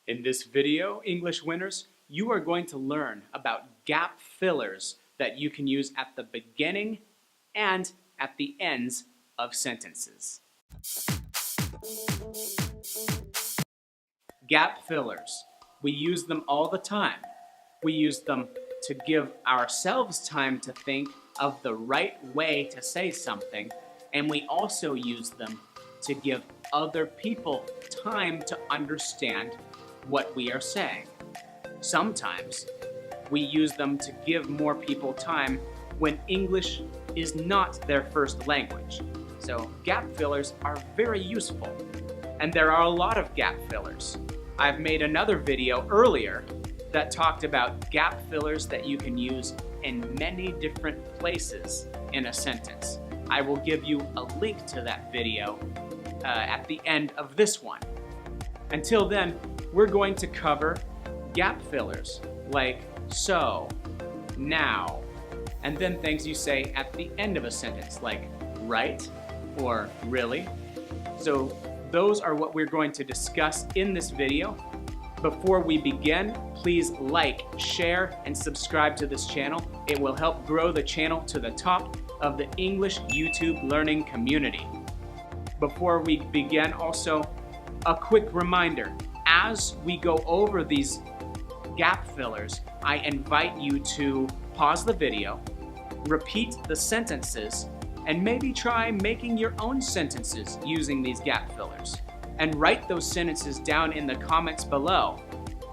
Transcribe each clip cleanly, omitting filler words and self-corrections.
In this video, English winners, you are going to learn about gap fillers that you can use at the beginning and at the ends of sentences. Gap fillers. We use them all the time. We use them to give ourselves time to think of the right way to say something, and we also use them to give other people time to understand what we are saying. Sometimes we use them to give more people time when English is not their first language. So gap fillers are very useful, and there are a lot of gap fillers. I've made another video earlier that talked about gap fillers that you can use in many different places in a sentence. I will give you a link to that video at the end of this one. Until then, we're going to cover gap fillers like so, now, and then things you say at the end of a sentence like right or really. So those are what we're going to discuss in this video. Before we begin, please like, share, and subscribe to this channel. It will help grow the channel to the top of the English YouTube learning community. Before we begin, also, a quick reminder. As we go over these gap fillers, I invite you to pause the video, repeat the sentences, and maybe try making your own sentences using these gap fillers. And write those sentences down in the comments below.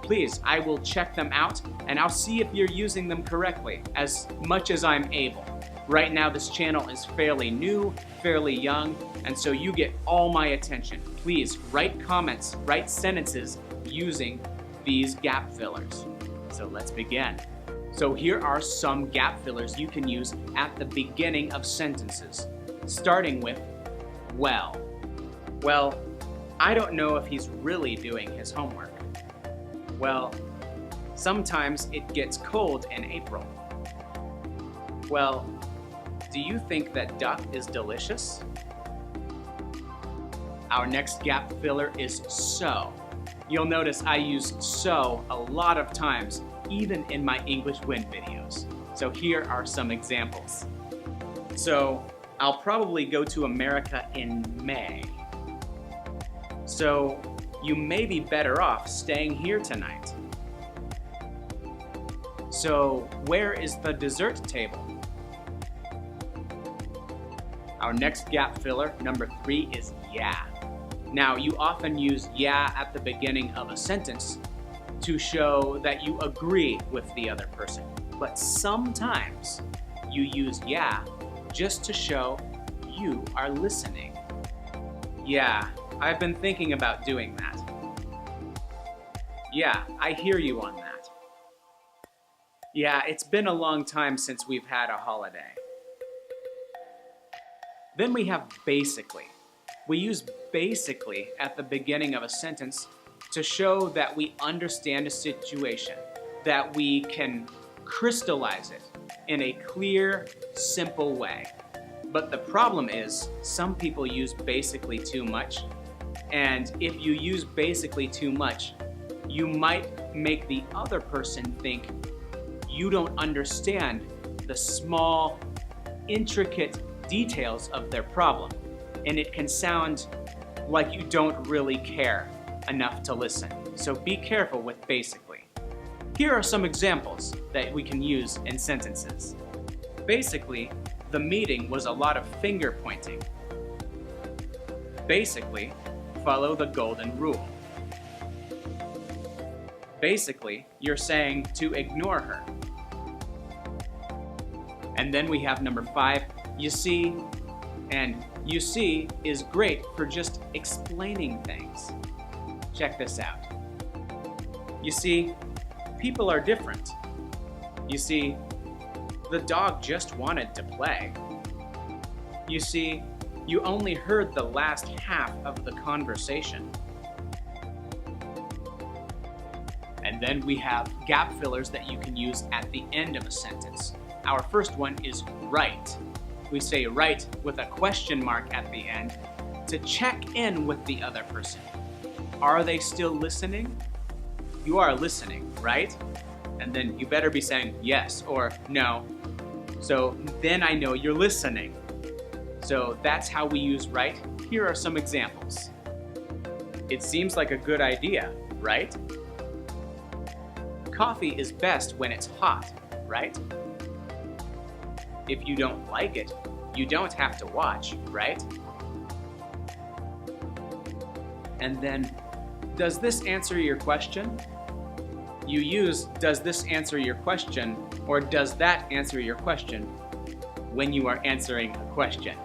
Please, I will check them out and I'll see if you're using them correctly as much as I'm able. Right now this channel is fairly new, fairly young, and so you get all my attention. Please write comments, write sentences using these gap fillers. So let's begin. So here are some gap fillers you can use at the beginning of sentences, starting with well. Well, I don't know if he's really doing his homework. Well, sometimes it gets cold in April. Well, do you think that duck is delicious? Our next gap filler is so. You'll notice I use so a lot of times, even in my English Win videos. So here are some examples. So, I'll probably go to America in May. So, you may be better off staying here tonight. So, where is the dessert table? Our next gap filler, number 3, is yeah. Now, you often use yeah at the beginning of a sentence to show that you agree with the other person. But sometimes you use yeah just to show you are listening. Yeah, I've been thinking about doing that. Yeah, I hear you on that. Yeah, it's been a long time since we've had a holiday. Then we have basically. We use basically at the beginning of a sentence to show that we understand a situation, that we can crystallize it in a clear, simple way. But the problem is, some people use basically too much, and if you use basically too much, you might make the other person think you don't understand the small, intricate details of their problem, and it can sound like you don't really care enough to listen. So be careful with basically. Here are some examples that we can use in sentences. Basically, the meeting was a lot of finger pointing. Basically, follow the golden rule. Basically, you're saying to ignore her. And then we have number 5, you see, and you see is great for just explaining things. Check this out. You see, people are different. You see, the dog just wanted to play. You see, you only heard the last half of the conversation. And then we have gap fillers that you can use at the end of a sentence. Our first one is right. We say right with a question mark at the end to check in with the other person. Are they still listening? you are listening, right? And then you better be saying yes or no. So then I know you're listening. So that's how we use right. Here are some examples. It seems like a good idea, right? Coffee is best when it's hot, right? If you don't like it, you don't have to watch, right? And then, does this answer your question? You use does this answer your question or does that answer your question when you are answering a question.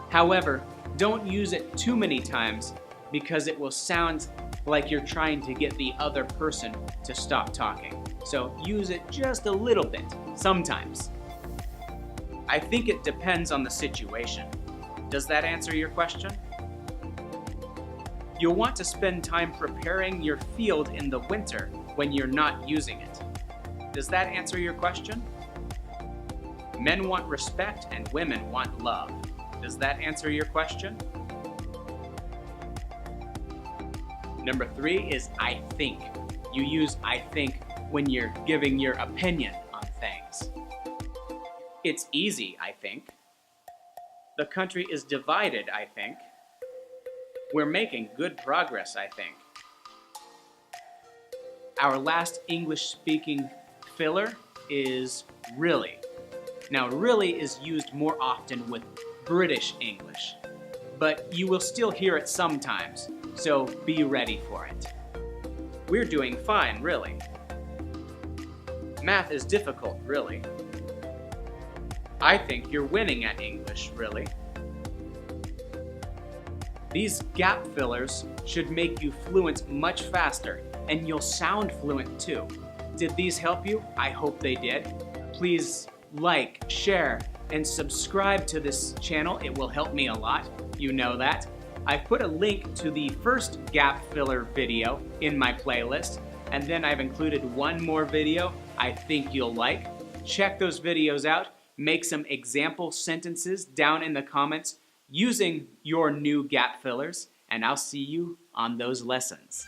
However, don't use it too many times because it will sound like you're trying to get the other person to stop talking. So use it just a little bit, sometimes. I think it depends on the situation. Does that answer your question? You'll want to spend time preparing your field in the winter when you're not using it. Does that answer your question? Men want respect and women want love. Does that answer your question? Number 3 is I think. You use I think when you're giving your opinion on things. It's easy, I think. The country is divided, I think. We're making good progress, I think. Our last English-speaking filler is really. Now, really is used more often with British English, but you will still hear it sometimes, so be ready for it. We're doing fine, really. Math is difficult, really. I think you're winning at English, really. These gap fillers should make you fluent much faster, and you'll sound fluent too. Did these help you? I hope they did. Please like, share, and subscribe to this channel. It will help me a lot. You know that. I've put a link to the first gap filler video in my playlist, and then I've included one more video I think you'll like. Check those videos out. Make some example sentences down in the comments using your new gap fillers, and I'll see you on those lessons.